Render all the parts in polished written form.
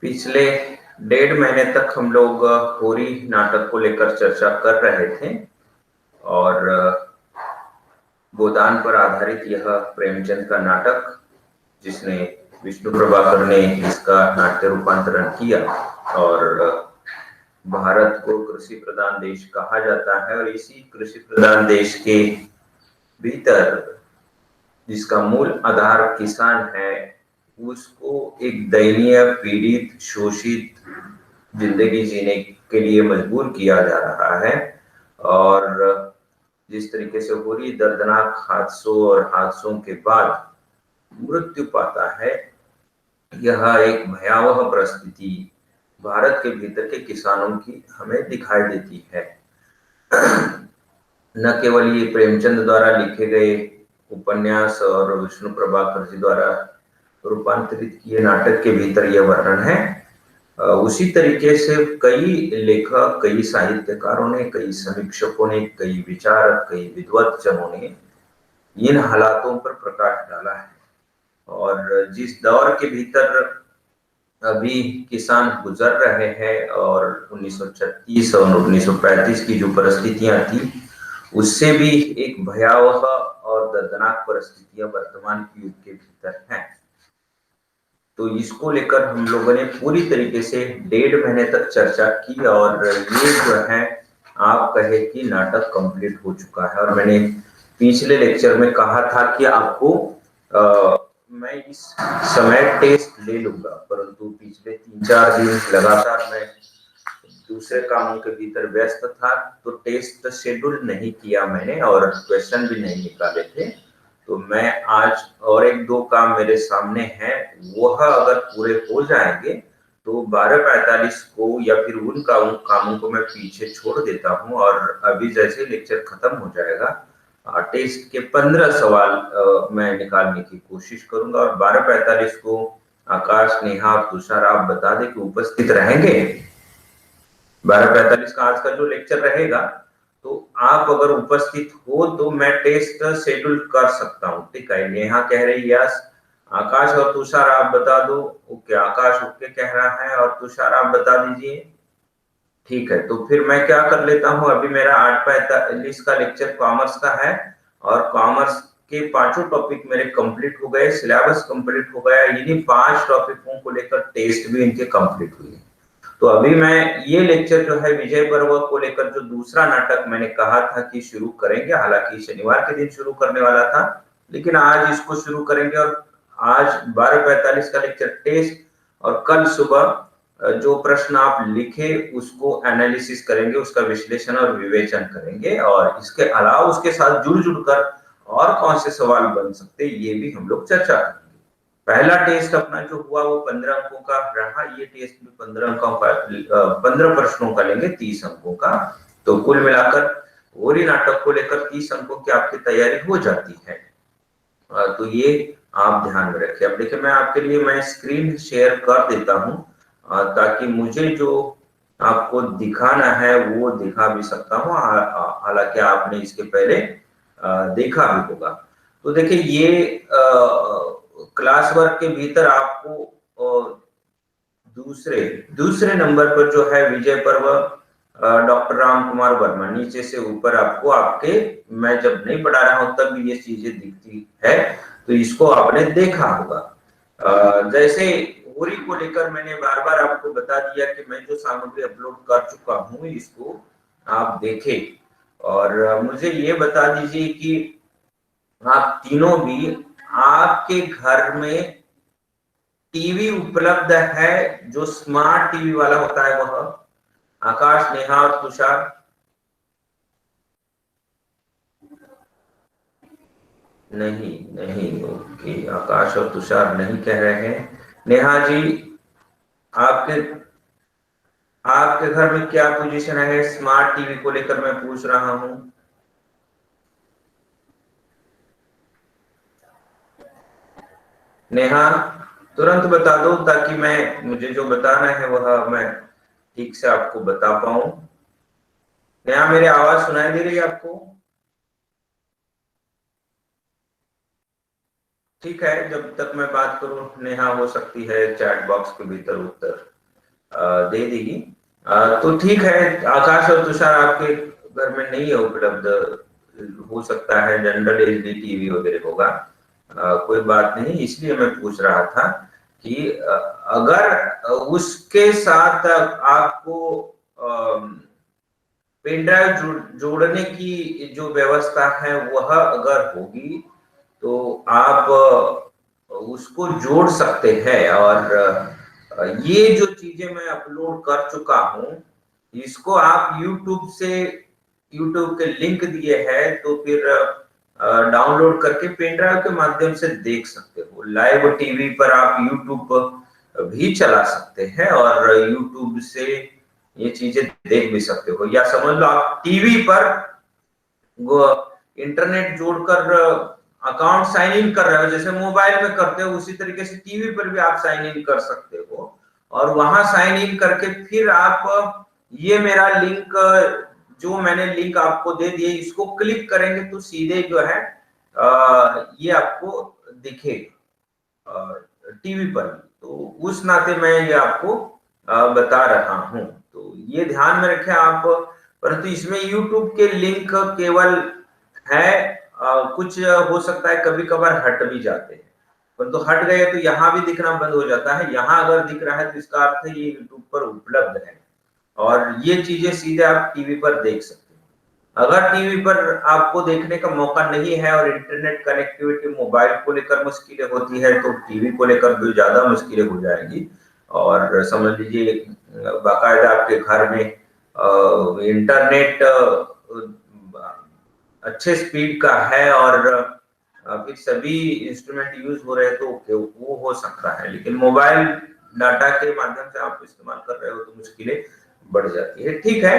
पिछले 1.5 महीने तक हम लोग होरी नाटक को लेकर चर्चा कर रहे थे और गोदान पर आधारित यह प्रेमचंद का नाटक, जिसने विष्णु प्रभाकर ने इसका नाट्य रूपांतरण किया और भारत को कृषि प्रधान देश कहा जाता है और इसी कृषि प्रधान देश के भीतर जिसका मूल आधार किसान है, उसको एक दयनीय, पीड़ित, शोषित जिंदगी जीने के लिए मजबूर किया जा रहा है। और जिस तरीके से होरी दर्दनाक हादसों और हादसों के बाद मृत्यु पाता है, यह एक भयावह परिस्थिति भारत के भीतर के किसानों की हमें दिखाई देती है। न केवल ये प्रेमचंद द्वारा लिखे गए उपन्यास और विष्णु प्रभाकर जी द्वारा रूपांतरित किए नाटक के भीतर यह वर्णन है, उसी तरीके से कई लेखक, कई साहित्यकारों ने, कई समीक्षकों ने, कई विचारक, कई विद्वत्जनों ने इन हालातों पर प्रकाश डाला है। और जिस दौर के भीतर अभी किसान गुजर रहे हैं और 1936 और 1935 की जो परिस्थितियां थी, उससे भी एक भयावह और दर्दनाक परिस्थितियां वर्तमान युग के भीतर हैं। तो इसको लेकर हम लोगों ने पूरी तरीके से 1.5 महीने तक चर्चा की और ये जो है आप कहे कि नाटक कंप्लीट हो चुका है। और मैंने पिछले लेक्चर में कहा था कि आपको मैं इस समय टेस्ट ले लूंगा, परंतु पिछले 3-4 दिन लगातार मैं दूसरे कामों के भीतर व्यस्त था, तो टेस्ट शेड्यूल नहीं किया मैंने और क्वेश्चन भी नहीं निकाले थे। तो मैं आज और 1-2 काम मेरे सामने हैं, वह अगर पूरे हो जाएंगे तो 12:45 को या फिर उन कामों को मैं पीछे छोड़ देता हूं और अभी जैसे लेक्चर खत्म हो जाएगा टेस्ट के 15 सवाल मैं निकालने की कोशिश करूंगा और 12:45 को आकाश, नेहा और तुषार आप बता दें कि उपस्थित रहेंगे। 12:45 का आज का जो लेक्चर रहेगा, तो आप अगर उपस्थित हो तो मैं टेस्ट शेड्यूल कर सकता हूँ। ठीक है, नेहा कह रही यस, आकाश और तुषार आप बता दो। ओके, आकाश ओके कह रहा है और तुषार आप बता दीजिए। ठीक है, तो फिर मैं क्या कर लेता हूँ, अभी मेरा 8:45 का लेक्चर कॉमर्स का है और कॉमर्स के 5 टॉपिक मेरे कंप्लीट हो गए, सिलेबस कंप्लीट हो गया। इन्हीं 5 टॉपिकों को लेकर टेस्ट भी इनके कंप्लीट हुए। तो अभी मैं ये लेक्चर जो है विजय पर्व को लेकर जो दूसरा नाटक मैंने कहा था कि शुरू करेंगे, हालांकि शनिवार के दिन शुरू करने वाला था, लेकिन आज इसको शुरू करेंगे और आज 12:45 का लेक्चर टेस्ट और कल सुबह जो प्रश्न आप लिखे उसको एनालिसिस करेंगे, उसका विश्लेषण और विवेचन करेंगे और इसके अलावा उसके साथ जुड़ कर और कौन से सवाल बन सकते ये भी हम लोग चर्चा करेंगे। पहला टेस्ट अपना जो हुआ वो 15 अंकों का रहा, ये टेस्ट भी 15 अंकों का 15 प्रश्नों का लेंगे, 30 अंकों का। तो कुल मिलाकर होरी नाटक को लेकर 30 अंकों की आपकी तैयारी हो जाती है। तो ये आप ध्यान में रखिए। अब देखिए, मैं स्क्रीन शेयर कर देता हूं ताकि मुझे जो आपको दिखाना है वो दिखा भी सकता हूँ, हालांकि आपने इसके पहले देखा भी होगा। तो देखिए, ये क्लास वर्क के भीतर आपको दूसरे नंबर पर जो है विजय पर्व डॉक्टर राम कुमार वर्मा, नीचे से ऊपर आपको आपके, मैं जब नहीं पढ़ा रहा हूं तब भी ये चीजें दिखती है, तो इसको आपने देखा होगा। जैसे होरी को लेकर मैंने बार बार आपको बता दिया कि मैं जो सामग्री अपलोड कर चुका हूं इसको आप देखें और मुझे ये बता दीजिए कि आप तीनों भी, आपके घर में टीवी उपलब्ध है, जो स्मार्ट टीवी वाला होता है वह? आकाश, नेहा और तुषार? नहीं नहीं, ओके, आकाश और तुषार नहीं कह रहे हैं। नेहा जी, आपके आपके घर में क्या पोजीशन है स्मार्ट टीवी को लेकर, मैं पूछ रहा हूं। नेहा, तुरंत बता दो ताकि मैं, मुझे जो बताना है वह मैं ठीक से आपको बता पाऊं। नेहा, मेरी आवाज सुनाई दे रही है आपको? ठीक है, जब तक मैं बात करूं, नेहा हो सकती है चैट बॉक्स के भीतर उत्तर दे देगी। तो ठीक है, आकाश और तुषार आपके घर में नहीं है उपलब्ध, हो सकता है जनरल एलईडी टीवी वगैरह होगा। कोई बात नहीं, इसलिए मैं पूछ रहा था कि अगर उसके साथ आपको पेन ड्राइव जोड़ने की जो व्यवस्था है वह अगर होगी तो आप उसको जोड़ सकते हैं। और ये जो चीजें मैं अपलोड कर चुका हूं, इसको आप यूट्यूब के लिंक दिए हैं तो फिर डाउनलोड करके पेन ड्राइव के माध्यम से देख सकते हो। लाइव टीवी पर आप यूट्यूब भी चला सकते हैं और यूट्यूब से ये चीजें देख भी सकते हो, या समझ लो आप टीवी पर वो इंटरनेट जोड़कर अकाउंट साइन इन कर रहे हो, जैसे मोबाइल में करते हो उसी तरीके से टीवी पर भी आप साइन इन कर सकते हो। और वहां साइन इन करके फिर आप ये मेरा लिंक, जो मैंने लिंक आपको दे दिए, इसको क्लिक करेंगे तो सीधे जो है ये आपको दिखेगा टीवी पर। तो उस नाते मैं ये आपको बता रहा हूं, तो ये ध्यान में रखें आप। परंतु इसमें यूट्यूब के लिंक केवल है, कुछ हो सकता है कभी कभार हट भी जाते हैं, परंतु हट गए तो यहाँ भी दिखना बंद हो जाता है। यहाँ अगर दिख रहा है तो इसका अर्थ है ये यूट्यूब पर उपलब्ध है और ये चीजें सीधे आप टीवी पर देख सकते हैं। अगर टीवी पर आपको देखने का मौका नहीं है और इंटरनेट कनेक्टिविटी मोबाइल को लेकर मुश्किलें होती है तो टीवी को लेकर भी ज्यादा मुश्किलें हो जाएगी। और समझ लीजिए बाकायदा आपके घर में इंटरनेट अच्छे स्पीड का है और फिर सभी इंस्ट्रूमेंट यूज हो रहे हैं तो वो हो सकता है, लेकिन मोबाइल डाटा के माध्यम से आप इस्तेमाल कर रहे हो तो मुश्किलें बढ़ जाती है। ठीक है,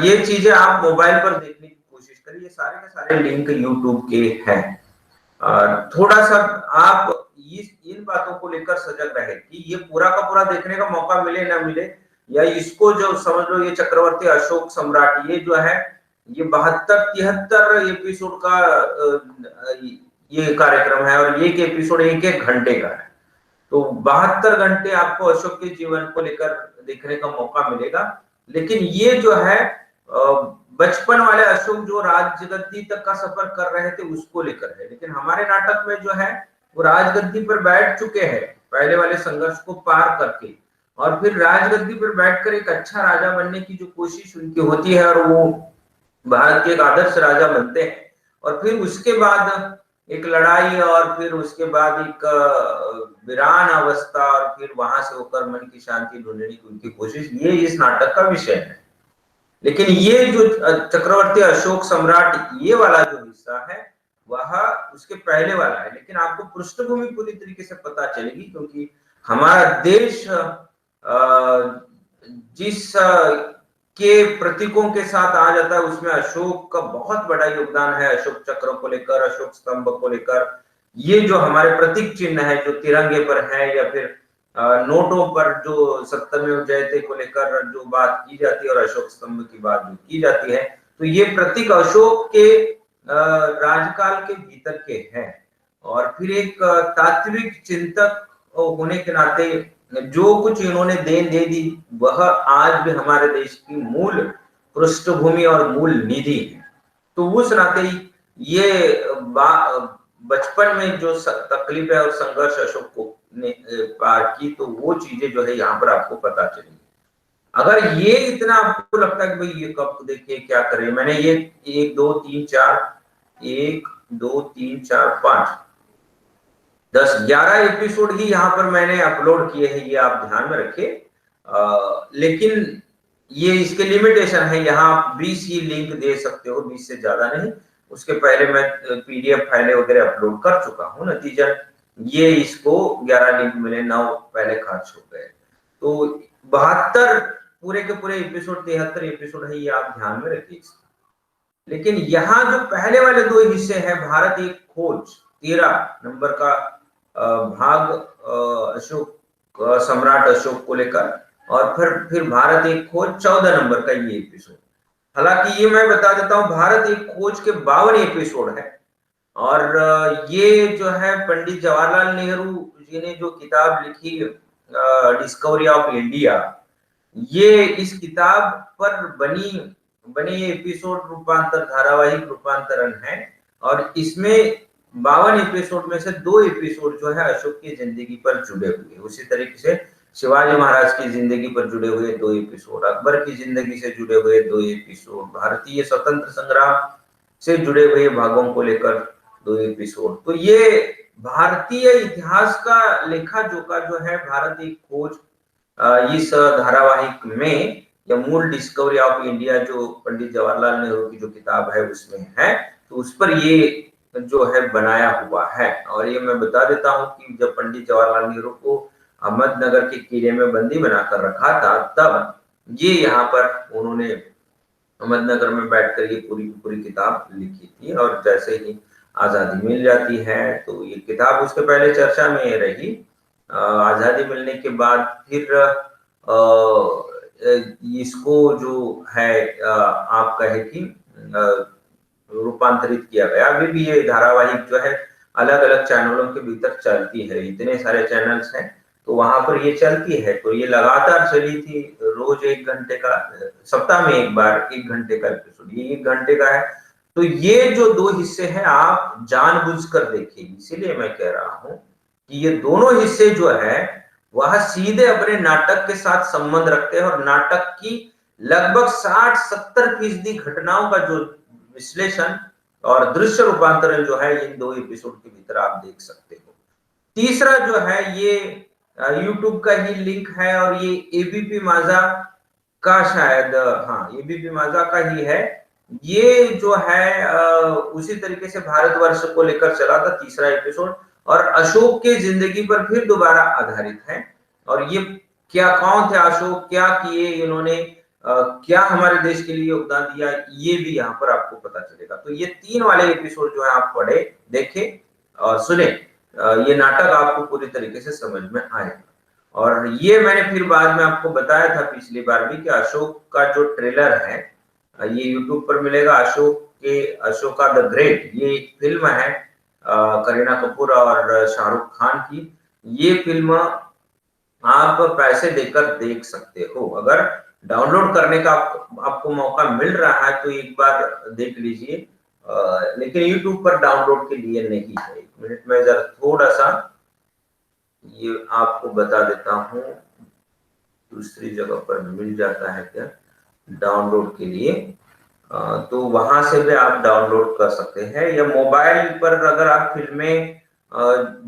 ये चीजें आप मोबाइल पर देखने की कोशिश करिए। सारे के सारे लिंक यूट्यूब के हैं। थोड़ा सा आप इन बातों को लेकर सजग रहे कि ये पूरा का पूरा देखने का मौका मिले ना मिले, या इसको जो समझ लो ये चक्रवर्ती अशोक सम्राट, ये जो है ये 72-73 एपिसोड का ये कार्यक्रम है और एक एपिसोड 1-1 घंटे का है। तो 72 घंटे आपको अशोक के जीवन को लेकर देखने का मौका मिलेगा। लेकिन ये जो है बचपन वाले अशोक जो राजगद्दी तक का सफर कर रहे थे उसको लेकर है, लेकिन हमारे नाटक में जो है वो राजगद्दी पर बैठ चुके हैं पहले वाले संघर्ष को पार करके, और फिर राजगद्दी पर बैठकर एक अच्छा राजा बनने की जो कोशिश उनकी होती है और वो भारत के एक आदर्श राजा बनते हैं। और फिर उसके बाद एक लड़ाई और फिर उसके बाद एक वीरान अवस्था और फिर वहां से होकर मन की शांति ढूंढने की उनकी कोशिश, ये इस नाटक का विषय है। लेकिन ये जो चक्रवर्ती अशोक सम्राट ये वाला जो हिस्सा है वह उसके पहले वाला है, लेकिन आपको पृष्ठभूमि पूरी तरीके से पता चलेगी क्योंकि हमारा देश जिस के प्रतीकों के साथ आ जाता है उसमें अशोक का बहुत बड़ा योगदान है। अशोक चक्र को लेकर, अशोक स्तंभ को लेकर, ये जो हमारे प्रतीक चिन्ह है जो तिरंगे पर है या फिर नोटों पर जो सत्यमेव जयते को लेकर जो बात की जाती है और अशोक स्तंभ की बात जो की जाती है, तो ये प्रतीक अशोक के राजकाल के भीतर के हैं। और फिर एक तात्विक चिंतक होने के नाते जो कुछ इन्होंने देन दे दी वह आज भी हमारे देश की मूल पृष्ठभूमि और मूल निधि है। तो उस नाते ये बचपन में जो तकलीफ है और संघर्ष अशोक को ने पार की, तो वो चीजें जो है यहाँ पर आपको पता चलेगी। अगर ये इतना आपको लगता है कि भाई ये कब देखिए क्या करें, मैंने ये 1 2 3 4 1 2 3 4 5 10 11 एपिसोड ही यहाँ पर मैंने अपलोड किए हैं, ये आप ध्यान में रखिए। लेकिन ये इसके लिमिटेशन है, यहाँ आप 20 ही लिंक दे सकते हो, 20 से ज्यादा नहीं। उसके पहले मैं पीडीएफ फाइलें वगैरह अपलोड कर चुका हूँ, नतीजन ये इसको 11 लिंक मिले, 9 पहले खर्च हो गए। तो 72 पूरे के पूरे एपिसोड 73 एपिसोड है, ये आप ध्यान में रखिए। लेकिन यहाँ जो पहले वाले 2 हिस्से हैं, भारत एक खोज 13 नंबर का भाग अशोक सम्राट अशोक को लेकर, और फिर भारत एक खोज 14 नंबर का ये एपिसोड। हालांकि ये मैं बता देता हूँ, भारत एक खोज के 52 एपिसोड है और ये जो है पंडित जवाहरलाल नेहरू जी ने जो किताब लिखी डिस्कवरी ऑफ इंडिया, ये इस किताब पर बनी एपिसोड रूपांतर धारावाहिक रूपांतरण है, और इसमें 52 एपिसोड में से 2 एपिसोड जो है अशोक की जिंदगी पर जुड़े हुए। उसी तरीके से शिवाजी महाराज की जिंदगी पर जुड़े हुए 2 एपिसोड, अकबर की जिंदगी से जुड़े हुए 2 एपिसोड, भारतीय स्वतंत्र संग्राम से जुड़े हुए भागों को लेकर 2 एपिसोड। तो ये भारतीय इतिहास का लेखा जोखा जो है, भारत एक खोज, इस धारावाहिक में या मूल डिस्कवरी ऑफ इंडिया जो पंडित जवाहरलाल नेहरू की जो किताब है उसमें है, तो उस पर ये जो है बनाया हुआ है। और ये मैं बता देता हूँ कि जब पंडित जवाहरलाल नेहरू को अहमदनगर के किले में बंदी बनाकर रखा था, तब ये यहाँ पर उन्होंने अहमदनगर में बैठकर ये पूरी की पूरी किताब लिखी थी। और जैसे ही आजादी मिल जाती है तो ये किताब उसके पहले चर्चा में रही, आजादी मिलने के बाद फिर इसको जो है आप कहे कि रूपांतरित किया गया। अभी भी ये धारावाहिक जो है अलग अलग चैनलों के भीतर चलती है, इतने सारे चैनल्स हैं तो वहां पर ये चलती है। तो ये लगातार चली थी, रोज 1 घंटे का, सप्ताह में एक बार 1 घंटे का एपिसोड, ये 1 घंटे का है। तो ये जो 2 हिस्से हैं आप जानबूझकर देखिए, इसीलिए मैं कह रहा हूं कि ये दोनों हिस्से जो है वह सीधे अपने नाटक के साथ संबंध रखते हैं, और नाटक की लगभग 60-70% घटनाओं का जो विश्लेषण और दृश्य रूपांतरण जो है इन 2 एपिसोड के भीतर आप देख सकते हो। तीसरा जो है ये यूट्यूब का ही लिंक है, और ये एबीपी माझा का शायद, हाँ एबीपी माझा का ही है। ये जो है उसी तरीके से भारतवर्ष को लेकर चला था तीसरा एपिसोड, और अशोक के जिंदगी पर फिर दोबारा आधारित है। और ये क्या, कौन थे अशोक, क्या किए इन्होंने, क्या हमारे देश के लिए योगदान दिया, ये भी यहाँ पर आपको पता चलेगा। तो ये 3 वाले एपिसोड जो है आप पढ़े, देखे और सुने, ये नाटक आपको पूरी तरीके से समझ में आएगा। और ये मैंने फिर बाद में आपको बताया था पिछली बार भी कि अशोक का जो ट्रेलर है ये यूट्यूब पर मिलेगा, अशोका द ग्रेट, ये एक फिल्म है करीना कपूर और शाहरुख खान की। ये फिल्म आप पैसे देकर देख सकते हो, अगर डाउनलोड करने का आपको मौका मिल रहा है तो एक बार देख लीजिए, लेकिन यूट्यूब पर डाउनलोड के लिए नहीं है। 1 मिनट में जरा थोड़ा सा ये आपको बता देता हूँ, दूसरी जगह पर मिल जाता है क्या डाउनलोड के लिए, तो वहां से भी आप डाउनलोड कर सकते हैं, या मोबाइल पर अगर आप फिल्में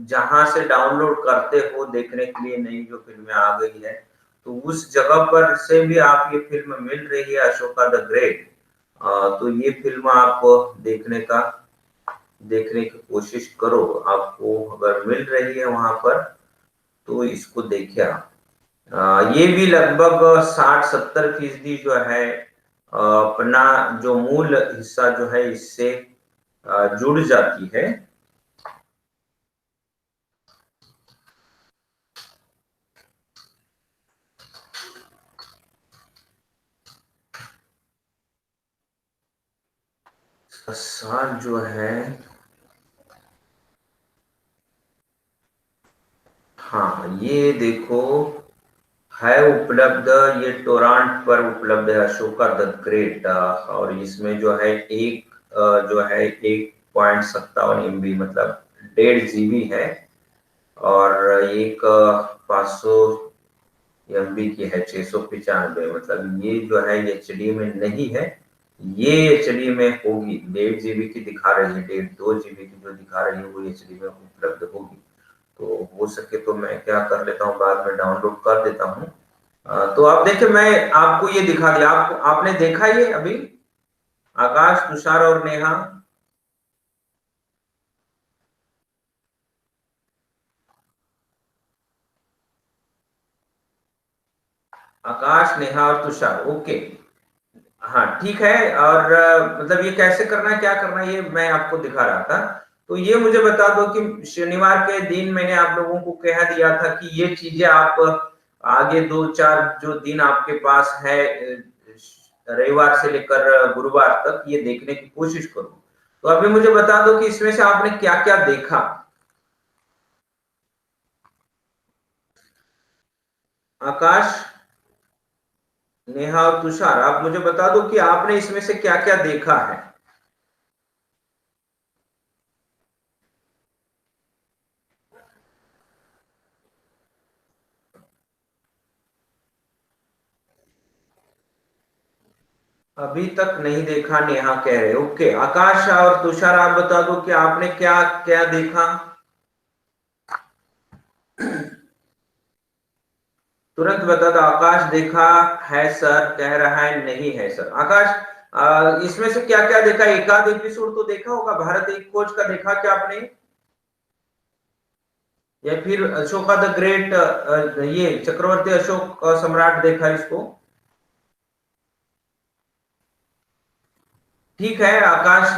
जहां से डाउनलोड करते हो देखने के लिए, नई जो फिल्में आ गई है तो उस जगह पर से भी आप ये फिल्म मिल रही है अशोका द ग्रेट। तो ये फिल्म आप देखने की कोशिश करो, आपको अगर मिल रही है वहां पर तो इसको देखिए आप। ये भी लगभग 60-70% जो है अपना जो मूल हिस्सा जो है इससे जुड़ जाती है। साल जो है, हाँ ये देखो है उपलब्ध, ये टोरंट पर उपलब्ध है अशोका द ग्रेट। और इसमें जो है एक जो है 1.57 MB मतलब 1.5 GB है, और एक 500 MB की है 695, मतलब ये जो है HD में नहीं है, ये HD में होगी, 1.5 GB की दिखा रही है, 1.5-2 GB की जो दिखा रही है वो HD में उपलब्ध होगी। तो हो सके तो मैं क्या कर लेता हूँ, बाद में डाउनलोड कर देता हूँ। तो आप देखिए, मैं आपको ये दिखा दिया, आपने देखा ये अभी, आकाश, तुषार और नेहा, आकाश, नेहा और तुषार, ओके। हाँ ठीक है, और मतलब ये कैसे करना है, क्या करना है, ये मैं आपको दिखा रहा था। तो ये मुझे बता दो कि शनिवार के दिन मैंने आप लोगों को कह दिया था कि ये चीजें आप आगे 2-4 जो दिन आपके पास है, रविवार से लेकर गुरुवार तक ये देखने की कोशिश करो। तो अभी मुझे बता दो कि इसमें से आपने क्या क्या देखा। आकाश, नेहा और तुषार, आप मुझे बता दो कि आपने इसमें से क्या क्या देखा है। अभी तक नहीं देखा, नेहा कह रहे। ओके, आकाश और तुषार आप बता दो कि आपने क्या क्या देखा। तुरंत बता दो। आकाश देखा है सर कह रहा है, नहीं है सर। आकाश, इसमें से क्या क्या देखा? एक आध एपिसोड तो देखा होगा, भारत एक खोज का देखा क्या आपने? या फिर अशोका द ग्रेट, ये चक्रवर्ती अशोक सम्राट देखा इसको? ठीक है, आकाश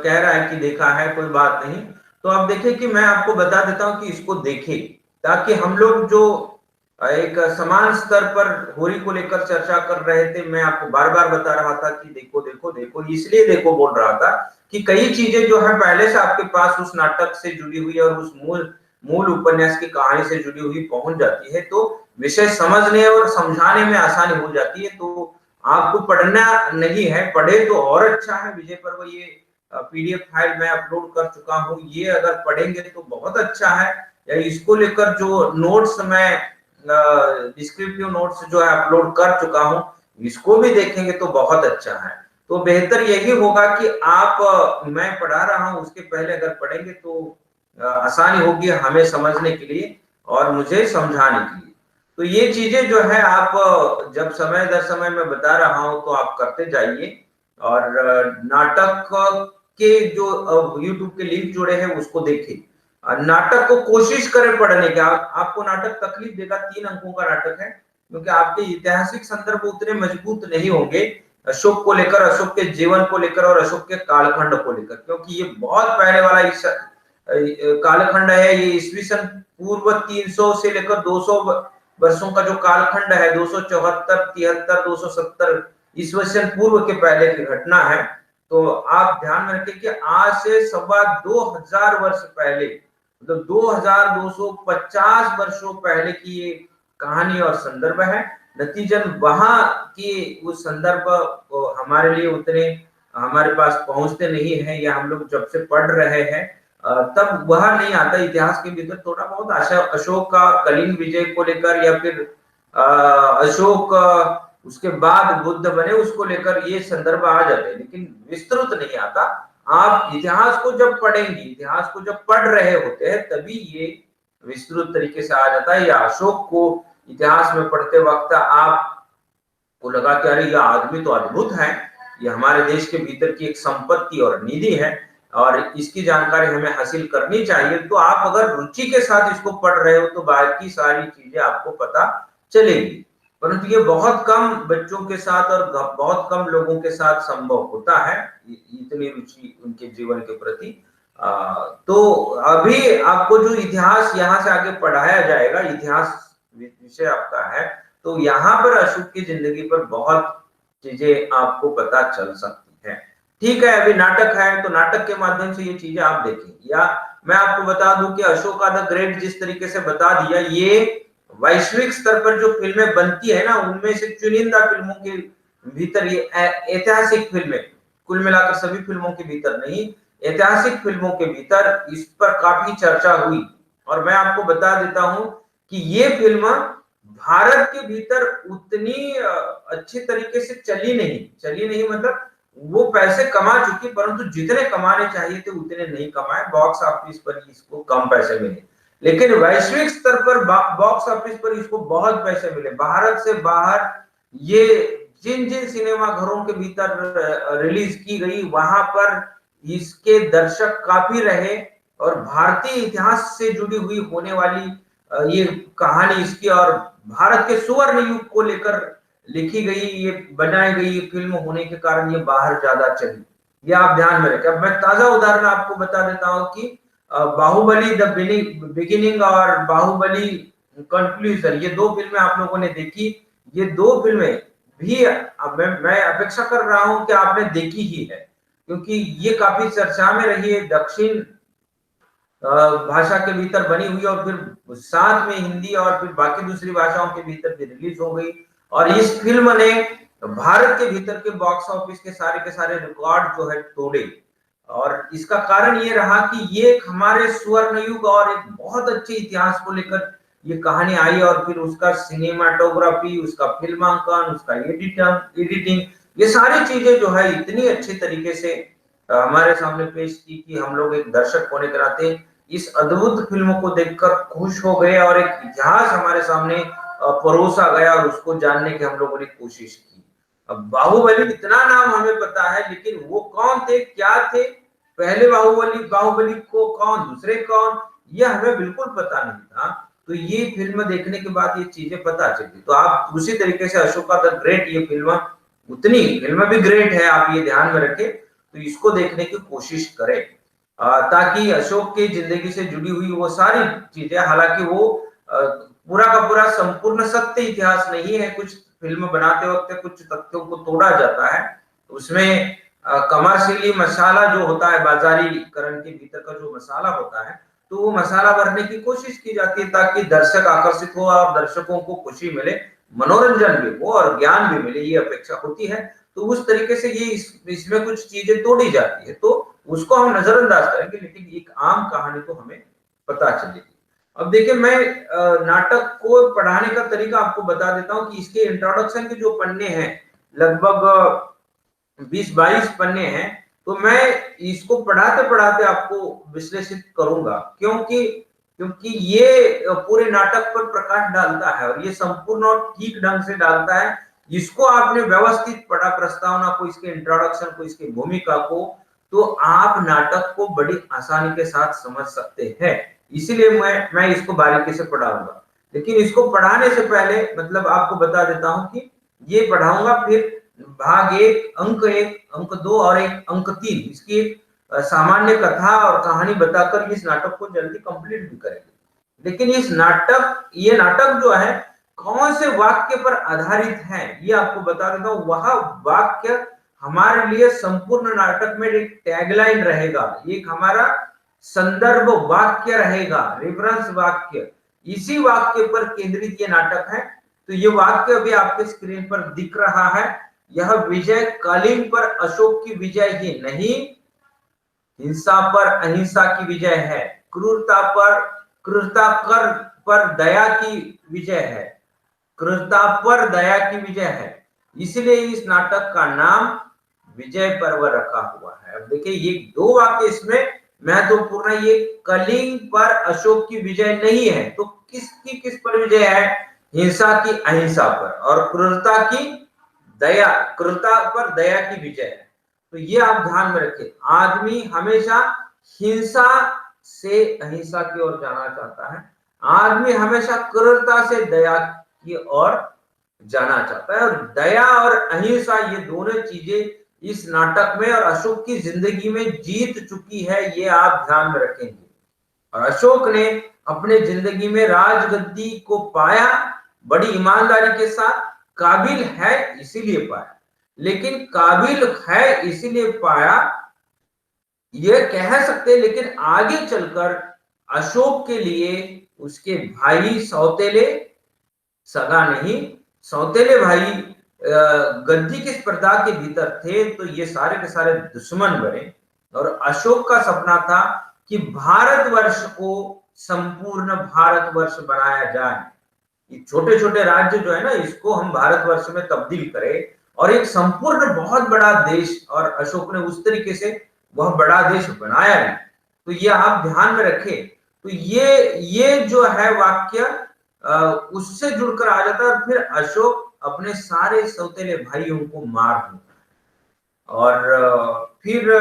कह रहा है कि देखा है, कोई बात नहीं। तो आप देखिए कि मैं आपको बता देता हूं कि इसको देखे, ताकि हम लोग जो एक समान स्तर पर होली को लेकर चर्चा कर रहे थे, मैं आपको बार बार बता रहा था कि देखो देखो देखो, इसलिए देखो बोल रहा था कि कई चीजें जो है पहले से आपके पास उस नाटक से जुड़ी हुई और उस मूल मूल उपन्यास की कहानी से जुड़ी हुई पहुंच जाती है, तो विषय समझने और समझाने में आसानी हो जाती है। तो आपको पढ़ना नहीं है, पढ़े तो और अच्छा है। विजय पर्व ये पीडीएफ फाइल मैं अपलोड कर चुका हूँ, ये अगर पढ़ेंगे तो बहुत अच्छा है। या इसको लेकर जो नोट्स मैं डिस्क्रिप्टिव नोट्स जो है अपलोड कर चुका हूँ, इसको भी देखेंगे तो बहुत अच्छा है। तो बेहतर यही होगा कि आप मैं पढ़ा रहा हूँ उसके पहले अगर पढ़ेंगे तो आसानी होगी हमें समझने के लिए और मुझे समझाने के लिए। तो ये चीजें जो है आप जब समय दर समय मैं बता रहा हूं तो आप करते जाइए। और नाटक के जो यूट्यूब के लिंक जुड़े हैं उसको देखिए। नाटक को कोशिश करें पढ़ने की। आपको नाटक तकलीफ देगा, 3 अंकों का नाटक है, क्योंकि आपके ऐतिहासिक संदर्भ उतने मजबूत नहीं होंगे अशोक को लेकर, अशोक के जीवन को लेकर और अशोक के कालखंड को लेकर, क्योंकि ये बहुत पहले वाला इस कालखंड है। ये ईस्वी सन पूर्व 300 से लेकर 200 वर्षों का जो कालखंड है, 274, 73, 270 ईस्वी सन पूर्व के पहले की घटना है। तो आप ध्यान में रखें कि आज से 2,2500 वर्ष पहले, मतलब 2,250 वर्षों पहले की ये कहानी और संदर्भ है। नतीजन वहां की उस संदर्भ हमारे लिए उतने हमारे पास पहुंचते नहीं है, या हम लोग जब से पढ़ रहे हैं तब वह नहीं आता इतिहास के भीतर। थोड़ा बहुत आशा अशोक का कलिंग विजय को लेकर, या फिर अशोक उसके बाद बुद्ध बने उसको लेकर ये संदर्भ आ जाते हैं, लेकिन विस्तृत नहीं आता। आप इतिहास को जब पढ़ेंगे, इतिहास को जब पढ़ रहे होते हैं, तभी ये विस्तृत तरीके से आ जाता है। या अशोक को इतिहास में पढ़ते वक्त आपको लगा कि अरे यह आदमी तो अद्भुत है, ये हमारे देश के भीतर की एक संपत्ति और निधि है और इसकी जानकारी हमें हासिल करनी चाहिए, तो आप अगर रुचि के साथ इसको पढ़ रहे हो तो बाकी सारी चीजें आपको पता चलेगी। परंतु ये बहुत कम बच्चों के साथ और बहुत कम लोगों के साथ संभव होता है, इतनी रुचि उनके जीवन के प्रति। तो अभी आपको जो इतिहास यहाँ से आगे पढ़ाया जाएगा, इतिहास विषय आपका है, तो यहाँ पर अशोक की जिंदगी पर बहुत चीजें आपको पता चल सकती है। ठीक है, अभी नाटक है तो नाटक के माध्यम से ये चीजें आप देखें। या मैं आपको बता दूं कि अशोका द ग्रेट जिस तरीके से बता दिया, ये वैश्विक स्तर पर जो फिल्में बनती है ना, उनमें से चुनिंदा फिल्मों के भीतर ये ऐतिहासिक फिल्में, कुल मिलाकर सभी फिल्मों के भीतर नहीं, ऐतिहासिक फिल्मों के भीतर इस पर काफी चर्चा हुई। और मैं आपको बता देता हूं कि ये फिल्म भारत के भीतर उतनी अच्छी तरीके से चली नहीं मतलब वो पैसे कमा चुकी, परंतु जितने कमाने चाहिए थे उतने नहीं कमाए। बॉक्स ऑफिस पर इसको कम पैसे मिले, लेकिन वैश्विक स्तर पर बॉक्स ऑफिस पर इसको बहुत पैसे मिले। भारत से बाहर ये जिन जिन सिनेमा घरों के भीतर रिलीज की गई, वहां पर इसके दर्शक काफी रहे। और भारतीय इतिहास से जुड़ी हुई होने वाली ये कहानी इसकी, और भारत के सुवर्ण युग को लेकर लिखी गई, ये बनाई गई फिल्म होने के कारण ये बाहर ज्यादा चली। ये आप ध्यान में रखें। अब मैं ताजा उदाहरण आपको बता देता हूं कि बाहुबली द बिगिनिंग और बाहुबली कंक्लूजन, ये 2 फिल्में आप लोगों ने देखी। ये 2 फिल्में भी अब मैं अपेक्षा कर रहा हूं कि आपने देखी ही है, क्योंकि ये काफी चर्चा में रही है। दक्षिण भाषा के भीतर बनी हुई और फिर साथ में हिंदी और फिर बाकी दूसरी भाषाओं के भीतर भी रिलीज हो गई। और इस फिल्म ने भारत के भीतर के बॉक्स ऑफिस के सारे रिकॉर्ड जो है तोड़े। और इसका कारण ये रहा कि ये हमारे स्वर्ण युग और एक बहुत अच्छे इतिहास को लेकर ये कहानी आई, और फिर उसका सिनेमाटोग्राफी, उसका फिल्मांकन, उसका एडिटिंग, ये सारी चीजें जो है इतनी अच्छे तरीके से हमारे सामने पेश की कि हम लोग एक दर्शक होने के नाते इस अद्भुत फिल्म को देखकर खुश हो गए, और एक इतिहास हमारे सामने परोसा गया और उसको जानने की हम लोगों ने कोशिश की। अब बाहुबली इतना नाम हमें पता है, लेकिन वो कौन थे, क्या थे, पहले बाहुबली को कौन, दूसरे कौन, ये हमें बिल्कुल पता नहीं था। तो ये फिल्म देखने के बाद ये चीजें पता चली। तो आप उसी तरीके से अशोका द ग्रेट, ये फिल्म भी ग्रेट है, आप ये ध्यान में रखें। तो इसको देखने की कोशिश करें ताकि अशोक की जिंदगी से जुड़ी हुई वो सारी चीजें, हालांकि वो पूरा का पूरा संपूर्ण सत्य इतिहास नहीं है, कुछ फिल्म बनाते वक्त कुछ तथ्यों को तोड़ा जाता है, उसमें कमर्शियली मसाला जो होता है, बाजारीकरण के भीतर का जो मसाला होता है, तो वो मसाला भरने की कोशिश की जाती है ताकि दर्शक आकर्षित हो और दर्शकों को खुशी मिले, मनोरंजन भी हो और ज्ञान भी मिले, ये अपेक्षा होती है। तो उस तरीके से ये इसमें कुछ चीजें तोड़ी जाती है, तो उसको हम नजरअंदाज करेंगे, लेकिन एक आम कहानी तो हमें पता चलेगी। अब देखिए, मैं नाटक को पढ़ाने का तरीका आपको बता देता हूं कि इसके इंट्रोडक्शन के जो पन्ने हैं, लगभग 20-22 पन्ने हैं। तो मैं इसको पढ़ाते पढ़ाते आपको विश्लेषित करूंगा, क्योंकि क्योंकि ये पूरे नाटक पर प्रकाश डालता है और ये संपूर्ण और ठीक ढंग से डालता है। इसको आपने व्यवस्थित पढ़ा, प्रस्तावना को, इसके इंट्रोडक्शन को, इसकी भूमिका को, तो आप नाटक को बड़ी आसानी के साथ समझ सकते हैं। इसीलिए मैं इसको बारीकी से पढ़ाऊंगा। लेकिन इसको पढ़ाने से पहले मतलब आपको बता देता हूं कि ये पढ़ाऊंगा, फिर भाग 1, अंक 1, अंक 2 और एक अंक 3 इसकी एक सामान्य कथा और कहानी बताकर इस नाटक को जल्दी कंप्लीट भी करेंगे। लेकिन ये नाटक जो है कौन से वाक्य पर आधारित है, ये आपको बता देता हूं। वह वाक्य हमारे लिए संपूर्ण नाटक में एक टैगलाइन रहेगा, एक हमारा संदर्भ वाक्य रहेगा, रेफरेंस वाक्य। इसी वाक्य पर केंद्रित ये नाटक है। तो ये वाक्य अभी आपके स्क्रीन पर दिख रहा है। यह विजय कलिंग पर अशोक की विजय ही नहीं, हिंसा पर अहिंसा की विजय है, क्रूरता कर पर दया की विजय है, क्रूरता पर दया की विजय है। इसलिए इस नाटक का नाम विजय पर्व रखा हुआ है। अब देखिए, ये 2 वाक्य इसमें महत्वपूर्ण है। ये कलिंग पर अशोक की विजय नहीं है, तो किसकी किस पर विजय है? हिंसा की अहिंसा पर, और क्रूरता पर दया की विजय है। तो ये आप ध्यान में रखें, आदमी हमेशा हिंसा से अहिंसा की ओर जाना चाहता है, आदमी हमेशा क्रूरता से दया की ओर जाना चाहता है। और दया और अहिंसा, ये दोनों चीजें इस नाटक में और अशोक की जिंदगी में जीत चुकी है, ये आप ध्यान में रखेंगे। और अशोक ने अपने जिंदगी में राजगद्दी को पाया बड़ी ईमानदारी के साथ, काबिल है इसीलिए पाया। लेकिन काबिल है इसीलिए पाया ये कह सकते, लेकिन आगे चलकर अशोक के लिए उसके भाई सौतेले, सगा नहीं, सौतेले भाई गद्दी की स्पर्धा के भीतर थे, तो ये सारे के सारे दुश्मन बने। और अशोक का सपना था कि भारतवर्ष को संपूर्ण भारतवर्ष बनाया जाए। ये छोटे छोटे राज्य जो है ना, इसको हम भारतवर्ष में तब्दील करें और एक संपूर्ण बहुत बड़ा देश, और अशोक ने उस तरीके से वह बड़ा देश बनाया भी। तो ये आप ध्यान में रखें। तो ये जो है वाक्य उससे जुड़कर आ जाता है। और फिर अशोक अपने सारे सौतेले भाइयों को मार देता है, और फिर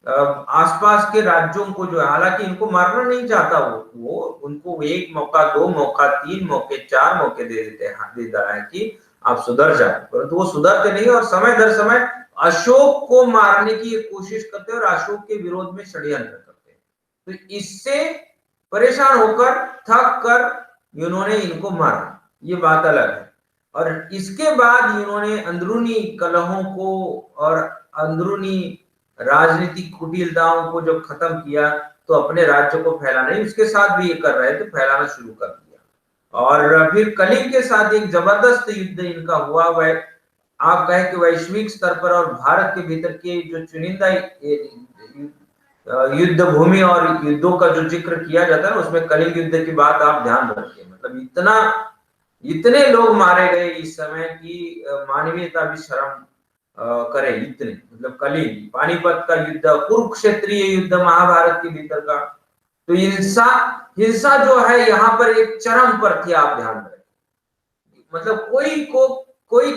आसपास के राज्यों को जो है, हालांकि इनको मारना नहीं चाहता वो उनको 1 मौका, 2 मौका, 3 मौके, 4 मौके दे देता है कि आप सुधर जाए, परंतु वो सुधरते नहीं और समय दर समय अशोक को मारने की कोशिश करते हैं और अशोक के विरोध में षड्यंत्र करते हैं। तो इससे परेशान होकर, थक कर इन्होंने इनको मारा, ये बात अलग है। और इसके बाद इन्होंने अंदरूनी कलहों को और अंदरूनी राजनीतिक कुटिलताओं को जब खत्म किया, तो अपने राज्य को फैलाना, उसके साथ भी ये कर रहे थे, फैलाना शुरू कर दिया। और फिर कलिंग के साथ एक जबरदस्त युद्ध इनका हुआ। वह आप कहें कि वैश्विक स्तर पर और भारत के भीतर के जो चुनिंदा युद्ध भूमि और युद्धों का जो जिक्र किया जाता है उसमें कलिंग युद्ध की बात आप ध्यान रखिए। मतलब इतने लोग मारे गए इस समय की मानवीयता भी शर्म करे। इतने मतलब कलिंग, पानीपत का युद्ध, कुरुक्षेत्रीय युद्ध महाभारत के भीतर का, तो हिंसा हिंसा जो है यहाँ पर एक चरम पर थी। आप ध्यान रखें, मतलब कोई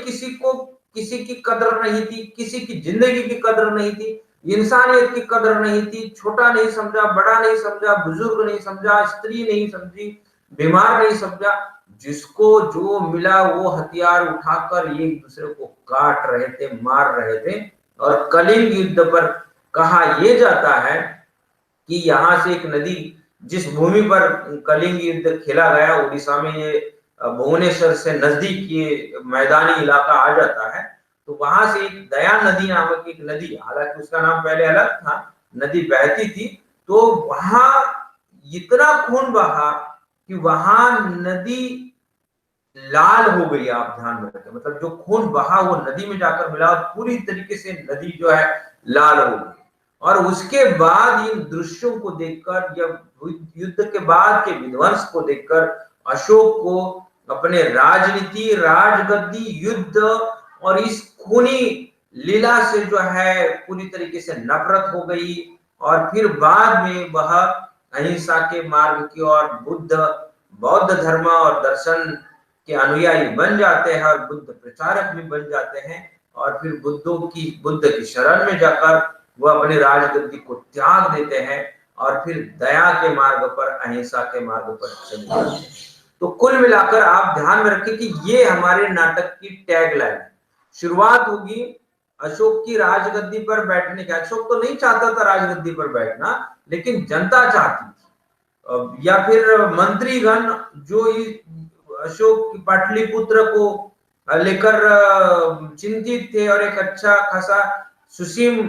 किसी की कदर नहीं थी, किसी की जिंदगी की कदर नहीं थी, इंसानियत की कदर नहीं थी। छोटा नहीं समझा, बड़ा नहीं समझा, बुजुर्ग नहीं समझा, स्त्री नहीं समझी, बीमार नहीं समझा। जिसको जो मिला वो हथियार उठाकर एक दूसरे को काट रहे थे, मार रहे थे। और कलिंग युद्ध पर कहा यह जाता है कि यहां से एक नदी, जिस भूमि पर कलिंग युद्ध खेला गया, उड़ीसा में, ये भुवनेश्वर से नजदीक ये मैदानी इलाका आ जाता है, तो वहां से एक दया नदी नामक एक नदी, हालांकि उसका नाम पहले अलग था, नदी बहती थी। तो वहां इतना खून बहा कि वहां नदी लाल हो गई। आप ध्यान में रखें, मतलब जो खून बहा वो नदी में जाकर मिला और पूरी तरीके से नदी जो है लाल हो गई। और उसके बाद इन दृश्यों को देखकर, जब युद्ध के बाद के विध्वंस को देखकर अशोक को अपने राजनीति, राजगद्दी, युद्ध और इस खूनी लीला से जो है पूरी तरीके से नफरत हो गई। और फिर बाद में वह अहिंसा के मार्ग की और बौद्ध धर्म और दर्शन के अनुयायी बन जाते हैं और बुद्ध प्रचारक भी बन जाते हैं। और फिर बुद्ध की शरण में जाकर वो अपनी राजगद्दी को त्याग देते हैं और फिर दया के मार्ग पर, अहिंसा के मार्ग पर चले जाते हैं। तो कुल मिलाकर आप ध्यान में रखें कि ये हमारे नाटक की टैगलाइन है। शुरुआत होगी अशोक की राजगद्दी पर बैठने का। अशोक तो नहीं चाहता था राजगद्दी पर बैठना, लेकिन जनता चाहती थी, या फिर मंत्रीगण जो अशोक पाटलिपुत्र को लेकर चिंतित थे, और एक अच्छा खासा सुसीम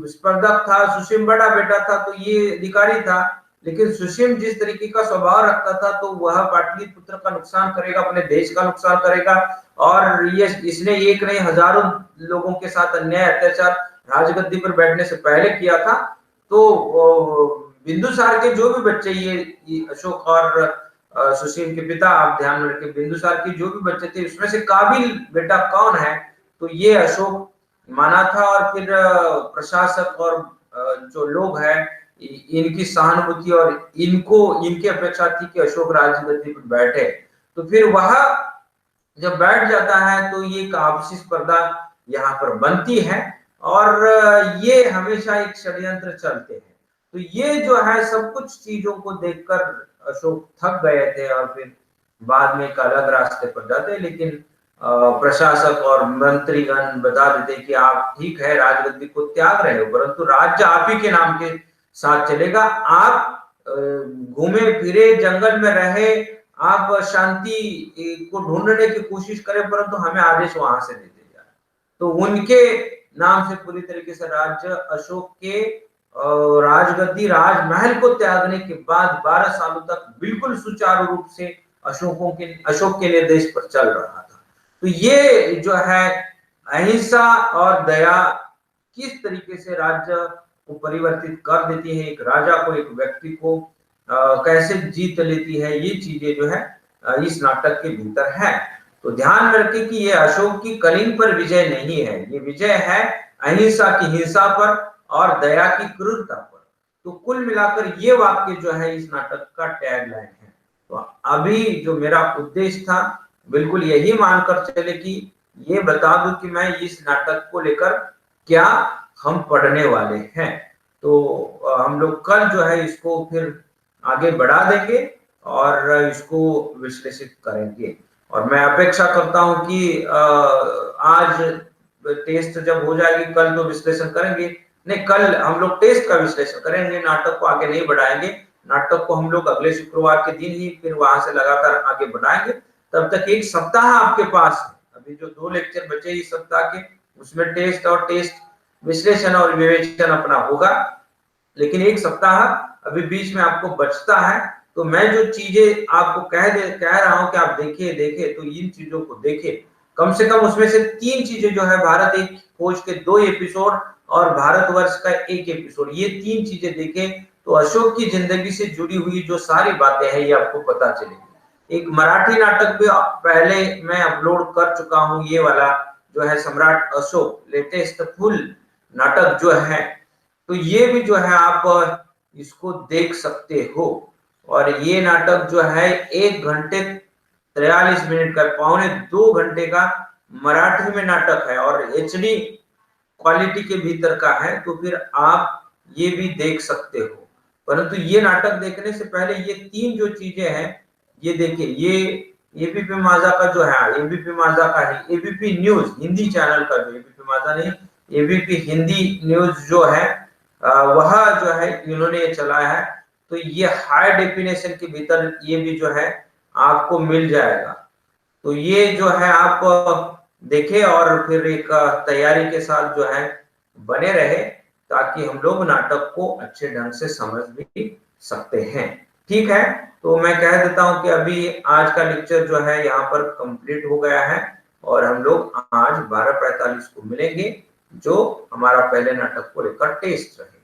स्पर्धक था, सुसीम बड़ा बेटा था, तो ये अधिकारी था। लेकिन सुसीम जिस तरीके का स्वभाव रखता था, तो वह पाटलिपुत्र का नुकसान करेगा, अपने देश का नुकसान करेगा। और ये इसने एक नहीं हजारों लोगों के साथ अन्याय अत्याचार राजगद्दी पर बैठने से पहले किया था। तो बिंदुसार के जो भी बच्चे, ये अशोक और सुशील के पिता, आप ध्यान में रखें, बिंदुसार की जो भी बच्चे थे उसमें से काबिल बेटा कौन है, तो ये अशोक माना था। और फिर प्रशासक और जो लोग हैं, इनकी सहानुभूति और इनकी अपेक्षा थी कि अशोक राजगद्दी पर बैठे। तो फिर वह जब बैठ जाता है तो ये एक आपसी स्पर्धा यहाँ पर बनती है और ये हमेशा एक षड्यंत्र चलते हैं। तो ये जो है सब कुछ चीजों को देखकर अशोक थक गए थे और फिर बाद में एक अलग रास्ते पर जाते। लेकिन प्रशासक और मंत्रीगण बता देते कि आप ठीक है राजगद्दी को त्याग रहे हो, परंतु राज्य आप ही के नाम के साथ चलेगा। आप घूमे फिरे, जंगल में रहे, आप शांति को ढूंढने की कोशिश करें, परंतु हमें आदेश वहां से दे दिया जाए। तो उनके नाम से पूरी तरीके से राज्य अशोक के राजगद्दी, राजमहल को त्यागने के बाद 12 सालों तक बिल्कुल सुचारू रूप से अशोक के निर्देश पर चल रहा था। तो ये जो है अहिंसा और दया किस तरीके से राज्य को परिवर्तित कर देती है, एक राजा को, एक व्यक्ति को कैसे जीत लेती है, ये चीजें जो है इस नाटक के भीतर है। तो ध्यान में रखें कि ये अशोक की कलिंग पर विजय नहीं है, ये विजय है अहिंसा की हिंसा पर और दया की क्रूरता पर। तो कुल मिलाकर ये वाक्य जो है इस नाटक का टैगलाइन है। तो अभी जो मेरा उद्देश्य था बिल्कुल यही मानकर चले कि ये बता दूं कि मैं इस नाटक को लेकर क्या हम पढ़ने वाले हैं। तो हम लोग कल जो है इसको फिर आगे बढ़ा देंगे और इसको विश्लेषित करेंगे। और मैं अपेक्षा करता हूं कि आज टेस्ट जब हो जाएगी, कल तो विश्लेषण करेंगे नहीं, कल हम लोग टेस्ट का विश्लेषण करेंगे, नाटक को आगे नहीं बढ़ाएंगे। नाटक को हम लोग अगले शुक्रवार के दिन ही फिर वहां से लगातार आगे बढ़ाएंगे। तब तक एक सप्ताह आपके पास है, अभी जो 2 लेक्चर बचे इस सप्ताह के, उसमें टेस्ट और टेस्ट विश्लेषण और विवेचन अपना होगा। लेकिन एक सप्ताह अभी बीच में आपको बचता है, तो मैं जो चीजें आपको कह रहा हूं कि आप देखिए तो इन चीजों को देखिए, कम से कम उसमें से 3 चीजें जो है भारत एक खोज के 2 एपिसोड और भारतवर्ष का 1 एपिसोड, ये 3 चीजें देखें तो अशोक की जिंदगी से जुड़ी हुई जो सारी बातें हैं ये आपको पता चलेगी। एक मराठी नाटक भी पहले मैं अपलोड कर चुका हूं, ये वाला जो है सम्राट अशोक लेटेस्ट फुल नाटक जो है, तो ये भी जो है आप इसको देख सकते हो। और ये नाटक जो है 1 घंटे 43 मिनट का, पौने 2 घंटे का मराठी में नाटक है और एचडी क्वालिटी के भीतर का है, तो फिर आप ये भी देख सकते हो। परंतु ये नाटक देखने से पहले ये 3 जो चीजें हैं ये देखिए, ये एबीपी माझा का जो है, एबीपी माझा का नहीं, एबीपी न्यूज हिंदी चैनल का, जो एबीपी माझा नहीं, एबीपी हिंदी न्यूज जो है वह जो है इन्होंने ये चलाया है। तो ये हाई डेफिनेशन के भीतर ये भी जो है आपको मिल जाएगा। तो ये जो है आप देखें और फिर एक तैयारी के साथ जो है बने रहे, ताकि हम लोग नाटक को अच्छे ढंग से समझ भी सकते हैं। ठीक है, तो मैं कह देता हूं कि अभी आज का लेक्चर जो है यहाँ पर कंप्लीट हो गया है और हम लोग आज 12:45 को मिलेंगे, जो हमारा पहले नाटक को लेकर टेस्ट रहे।